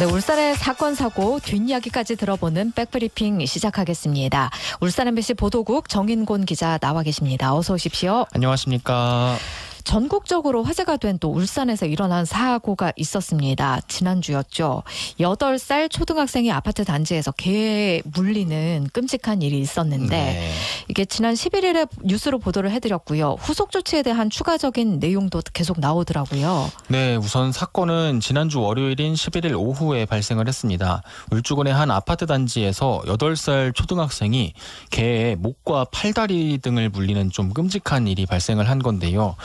네, 울산의 사건 사고 뒷이야기까지 들어보는 백브리핑 시작하겠습니다. 울산 MBC 보도국 정인곤 기자 나와 계십니다. 어서 오십시오. 안녕하십니까. 전국적으로 화제가 된 또 울산에서 일어난 사고가 있었습니다. 지난주였죠. 8살 초등학생이 아파트 단지에서 개에 물리는 끔찍한 일이 있었는데 이게 지난 11일에 뉴스로 보도를 해드렸고요. 후속 조치에 대한 추가적인 내용도 계속 나오더라고요. 네, 우선 사건은 지난주 월요일인 11일 오후에 발생을 했습니다. 울주군의 한 아파트 단지에서 8살 초등학생이 개의 목과 팔다리 등을 물리는 좀 끔찍한 일이 발생을 한 건데요.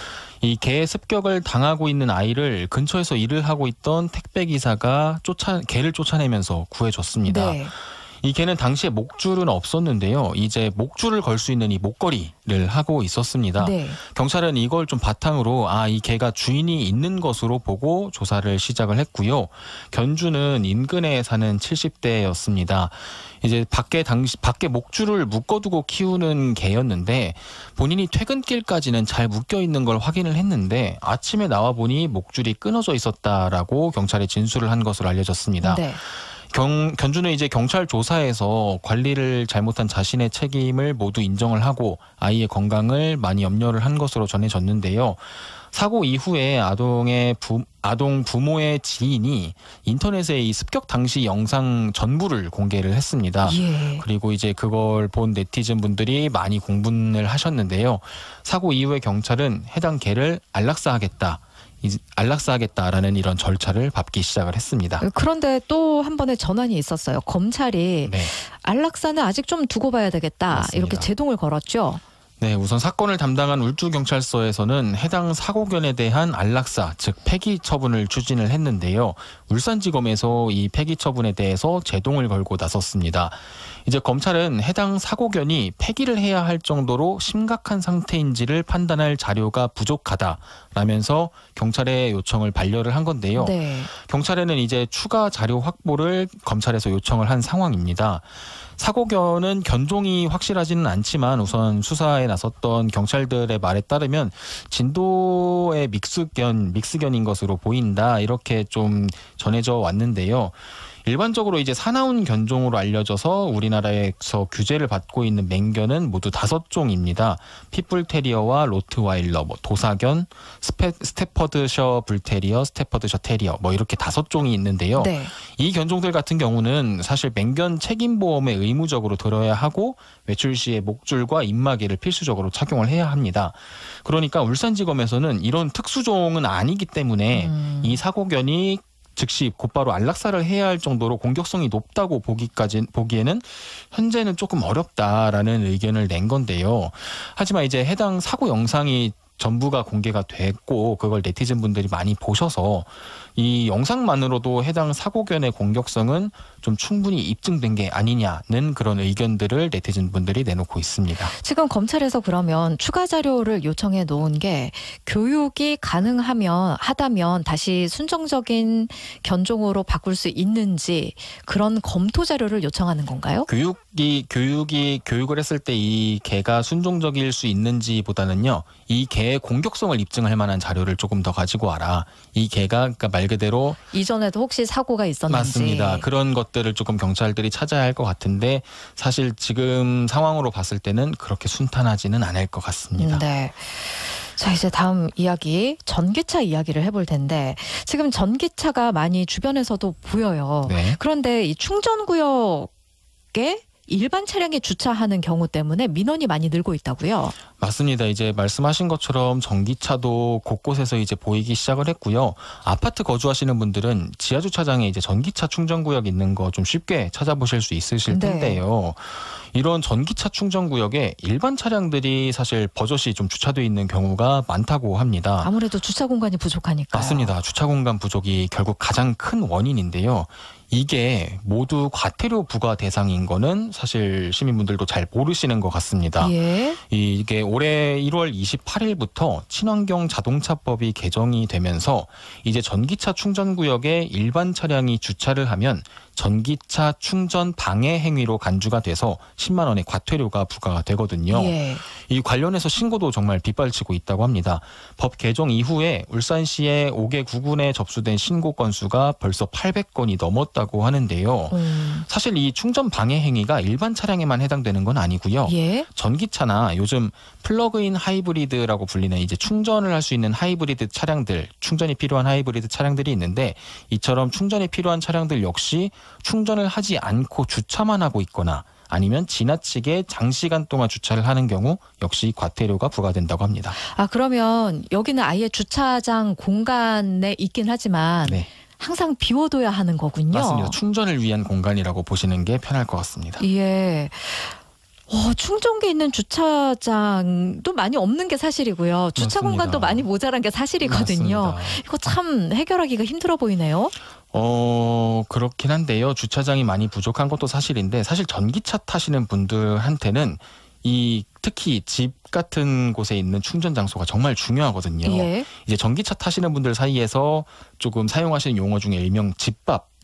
이 개의 습격을 당하고 있는 아이를 근처에서 일을 하고 있던 택배기사가 개를 쫓아내면서 구해줬습니다. 네. 이 개는 당시에 목줄은 없었는데요. 이제 목줄을 걸 수 있는 이 목걸이를 하고 있었습니다. 네. 경찰은 이걸 좀 바탕으로 이 개가 주인이 있는 것으로 보고 조사를 시작을 했고요. 견주는 인근에 사는 70대였습니다. 이제 밖에 목줄을 묶어두고 키우는 개였는데 본인이 퇴근길까지는 잘 묶여 있는 걸 확인을 했는데 아침에 나와 보니 목줄이 끊어져 있었다라고 경찰에 진술을 한 것으로 알려졌습니다. 네. 견주는 이제 경찰 조사에서 관리를 잘못한 자신의 책임을 모두 인정을 하고 아이의 건강을 많이 염려를 한 것으로 전해졌는데요. 사고 이후에 아동 부모의 지인이 인터넷에 이 습격 당시 영상 전부를 공개를 했습니다. 예. 그리고 이제 그걸 본 네티즌 분들이 많이 공분을 하셨는데요. 사고 이후에 경찰은 해당 개를 안락사하겠다라는 이런 절차를 밟기 시작을 했습니다. 그런데 또 한 번의 전환이 있었어요. 검찰이 안락사는 아직 좀 두고 봐야 되겠다. 맞습니다. 이렇게 제동을 걸었죠. 네, 우선 사건을 담당한 울주경찰서에서는 해당 사고견에 대한 안락사, 즉 폐기 처분을 추진을 했는데요. 울산지검에서 이 폐기 처분에 대해서 제동을 걸고 나섰습니다. 이제 검찰은 해당 사고견이 폐기를 해야 할 정도로 심각한 상태인지를 판단할 자료가 부족하다라면서 경찰에 요청을 반려를 한 건데요. 네. 경찰에는 이제 추가 자료 확보를 검찰에서 요청을 한 상황입니다. 사고견은 견종이 확실하지는 않지만 우선 수사에 나섰던 경찰들의 말에 따르면 진도의 믹스견인 것으로 보인다 이렇게 좀 전해져 왔는데요. 일반적으로 이제 사나운 견종으로 알려져서 우리나라에서 규제를 받고 있는 맹견은 모두 5종입니다. 핏불테리어와 로트와일러, 도사견, 스테퍼드셔 불테리어, 스테퍼드셔 테리어 이렇게 5종이 있는데요. 네. 이 견종들 같은 경우는 사실 맹견 책임보험에 의무적으로 들어야 하고 외출 시에 목줄과 입마개를 필수적으로 착용을 해야 합니다. 그러니까 울산지검에서는 이런 특수종은 아니기 때문에 이 사고견이 즉시 곧바로 안락사를 해야 할 정도로 공격성이 높다고 보기에는 현재는 조금 어렵다라는 의견을 낸 건데요. 하지만 이제 해당 사고 영상이 전부가 공개가 됐고 그걸 네티즌 분들이 많이 보셔서 이 영상만으로도 해당 사고견의 공격성은 좀 충분히 입증된 게 아니냐는 그런 의견들을 네티즌 분들이 내놓고 있습니다. 지금 검찰에서 그러면 추가 자료를 요청해 놓은 게 교육이 하다면 다시 순정적인 견종으로 바꿀 수 있는지 그런 검토 자료를 요청하는 건가요? 교육을 했을 때 이 개가 순종적일 수 있는지보다는요. 이 개의 공격성을 입증할 만한 자료를 조금 더 가지고 와라. 이 개가 그러니까 말 그대로 이전에도 혹시 사고가 있었는지. 맞습니다. 그런 것들을 조금 경찰들이 찾아야 할 것 같은데 사실 지금 상황으로 봤을 때는 그렇게 순탄하지는 않을 것 같습니다. 네. 자, 이제 다음 이야기, 전기차 이야기를 해볼 텐데 지금 전기차가 많이 주변에서도 보여요. 네. 그런데 이 충전구역에 일반 차량이 주차하는 경우 때문에 민원이 많이 늘고 있다고요? 맞습니다. 이제 말씀하신 것처럼 전기차도 곳곳에서 이제 보이기 시작을 했고요. 아파트 거주하시는 분들은 지하 주차장에 이제 전기차 충전구역 있는 거 좀 쉽게 찾아보실 수 있으실 텐데요. 이런 전기차 충전구역에 일반 차량들이 사실 버젓이 좀 주차되어 있는 경우가 많다고 합니다. 아무래도 주차 공간이 부족하니까요. 맞습니다. 주차 공간 부족이 결국 가장 큰 원인인데요. 이게 모두 과태료 부과 대상인 거는 사실 시민분들도 잘 모르시는 것 같습니다. 예. 이게 올해 1월 28일부터 친환경 자동차법이 개정이 되면서 이제 전기차 충전구역에 일반 차량이 주차를 하면 전기차 충전 방해 행위로 간주가 돼서 10만 원의 과태료가 부과가 되거든요. 예. 이 관련해서 신고도 정말 빗발치고 있다고 합니다. 법 개정 이후에 울산시의 5개 구군에 접수된 신고 건수가 벌써 800건이 넘었다고 하는데요. 사실 이 충전 방해 행위가 일반 차량에만 해당되는 건 아니고요. 예. 전기차나 요즘 플러그인 하이브리드라고 불리는 이제 충전을 할 수 있는 하이브리드 차량들, 충전이 필요한 하이브리드 차량들이 있는데 이처럼 충전이 필요한 차량들 역시 충전을 하지 않고 주차만 하고 있거나 아니면 지나치게 장시간 동안 주차를 하는 경우 역시 과태료가 부과된다고 합니다. 아, 그러면 여기는 아예 주차장 공간에 있긴 하지만 네. 항상 비워둬야 하는 거군요. 맞습니다. 충전을 위한 공간이라고 보시는 게 편할 것 같습니다. 예. 충전기 있는 주차장도 많이 없는 게 사실이고요. 주차 맞습니다. 공간도 많이 모자란 게 사실이거든요. 맞습니다. 이거 참 해결하기가 힘들어 보이네요. 그렇긴 한데요. 주차장이 많이 부족한 것도 사실인데 사실 전기차 타시는 분들한테는 특히 집 같은 곳에 있는 충전 장소가 정말 중요하거든요. 예. 이제 전기차 타시는 분들 사이에서 조금 사용하시는 용어 중에 일명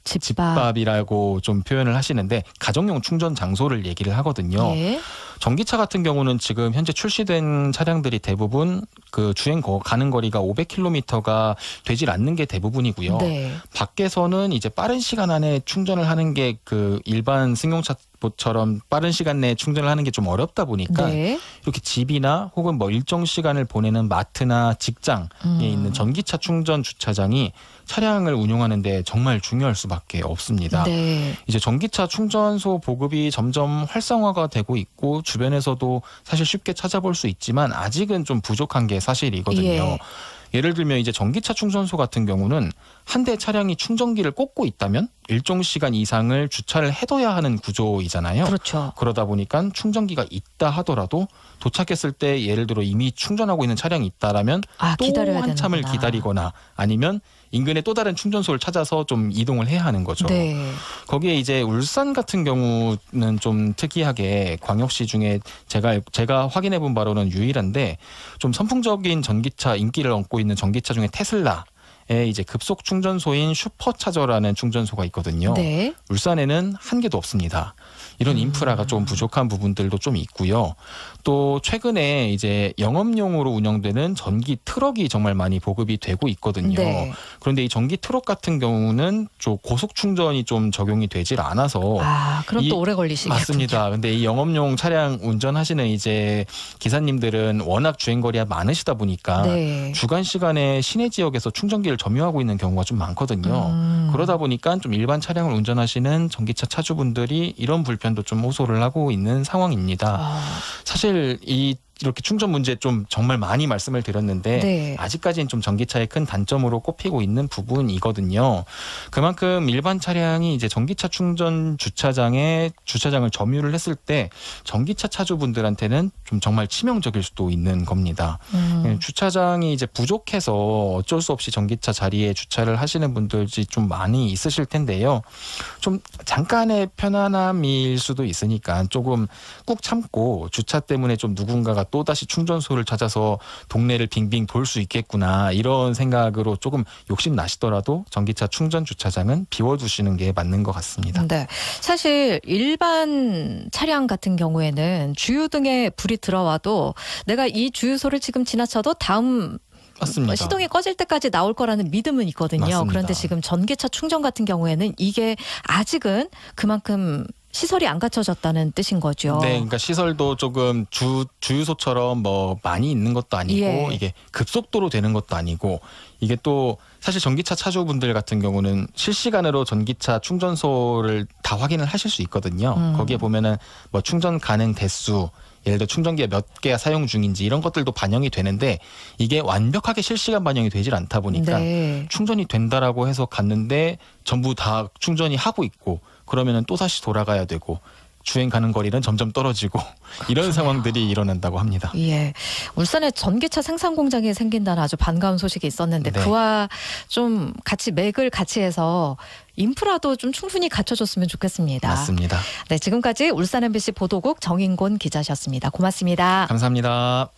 집밥이라고 좀 표현을 하시는데 가정용 충전 장소를 얘기를 하거든요. 예. 전기차 같은 경우는 지금 현재 출시된 차량들이 대부분 그 가는 거리가 500km가 되질 않는 게 대부분이고요. 네. 밖에서는 이제 빠른 시간 안에 충전을 하는 게 그 일반 승용차처럼 빠른 시간 내에 충전을 하는 게 좀 어렵다 보니까 네. 이렇게 집이나 혹은 뭐 일정 시간을 보내는 마트나 직장에 있는 전기차 충전 주차장이 차량을 운용하는 데 정말 중요할 수밖에 없습니다. 네. 이제 전기차 충전소 보급이 점점 활성화가 되고 있고 주변에서도 사실 쉽게 찾아볼 수 있지만 아직은 좀 부족한 게 사실이거든요. 예. 예를 들면 이제 전기차 충전소 같은 경우는 한 대 차량이 충전기를 꽂고 있다면 일정 시간 이상을 주차를 해둬야 하는 구조이잖아요. 그렇죠. 그러다 보니까 충전기가 있다 하더라도 도착했을 때 예를 들어 이미 충전하고 있는 차량이 있다라면 또 기다려야 한참을 되는구나. 기다리거나 아니면 인근에 또 다른 충전소를 찾아서 좀 이동을 해야 하는 거죠. 네. 거기에 이제 울산 같은 경우는 좀 특이하게 광역시 중에 제가 확인해 본 바로는 유일한데 좀 선풍적인 전기차 인기를 얻고 있는 전기차 중에 테슬라의 이제 급속 충전소인 슈퍼차저라는 충전소가 있거든요. 네. 울산에는 한 개도 없습니다. 이런 인프라가 좀 부족한 부분들도 좀 있고요. 또 최근에 이제 영업용으로 운영되는 전기 트럭이 정말 많이 보급이 되고 있거든요. 네. 그런데 이 전기 트럭 같은 경우는 좀 고속 충전이 좀 적용이 되질 않아서 그럼 또 오래 걸리시겠군요. 맞습니다. 근데 이 영업용 차량 운전하시는 이제 기사님들은 워낙 주행거리가 많으시다 보니까 네. 주간 시간에 시내 지역에서 충전기를 점유하고 있는 경우가 좀 많거든요. 그러다 보니까 좀 일반 차량을 운전하시는 전기차 차주분들이 이런 불편도 좀 호소를 하고 있는 상황입니다. 사실 이렇게 충전 문제 좀 정말 많이 말씀을 드렸는데 네. 아직까지는 좀 전기차의 큰 단점으로 꼽히고 있는 부분이거든요. 그만큼 일반 차량이 이제 전기차 충전 주차장을 점유를 했을 때 전기차 차주분들한테는 좀 정말 치명적일 수도 있는 겁니다. 주차장이 이제 부족해서 어쩔 수 없이 전기차 자리에 주차를 하시는 분들이 좀 많이 있으실 텐데요. 좀 잠깐의 편안함일 수도 있으니까 조금 꾹 참고 주차 때문에 좀 누군가가 또다시 충전소를 찾아서 동네를 빙빙 돌 수 있겠구나 이런 생각으로 조금 욕심 나시더라도 전기차 충전 주차장은 비워두시는 게 맞는 것 같습니다. 네. 사실 일반 차량 같은 경우에는 주유등에 불이 들어와도 내가 이 주유소를 지금 지나쳐도 다음 맞습니다. 시동이 꺼질 때까지 나올 거라는 믿음은 있거든요. 맞습니다. 그런데 지금 전기차 충전 같은 경우에는 이게 아직은 그만큼 시설이 안 갖춰졌다는 뜻인 거죠. 네, 그러니까 시설도 조금 주유소처럼 뭐 많이 있는 것도 아니고 예. 이게 급속도로 되는 것도 아니고 이게 또 사실 전기차 차주분들 같은 경우는 실시간으로 전기차 충전소를 다 확인을 하실 수 있거든요. 거기에 보면은 뭐 충전 가능 대수 예를 들어 충전기가 몇 개가 사용 중인지 이런 것들도 반영이 되는데 이게 완벽하게 실시간 반영이 되질 않다 보니까 네. 충전이 된다라고 해서 갔는데 전부 다 충전이 하고 있고 그러면은 또 다시 돌아가야 되고 주행 가는 거리는 점점 떨어지고 이런 상황들이 일어난다고 합니다. 예, 울산에 전기차 생산 공장이 생긴다는 아주 반가운 소식이 있었는데 네. 그와 좀 같이 맥을 같이 해서 인프라도 좀 충분히 갖춰줬으면 좋겠습니다. 맞습니다. 네, 지금까지 울산 MBC 보도국 정인곤 기자셨습니다. 고맙습니다. 감사합니다.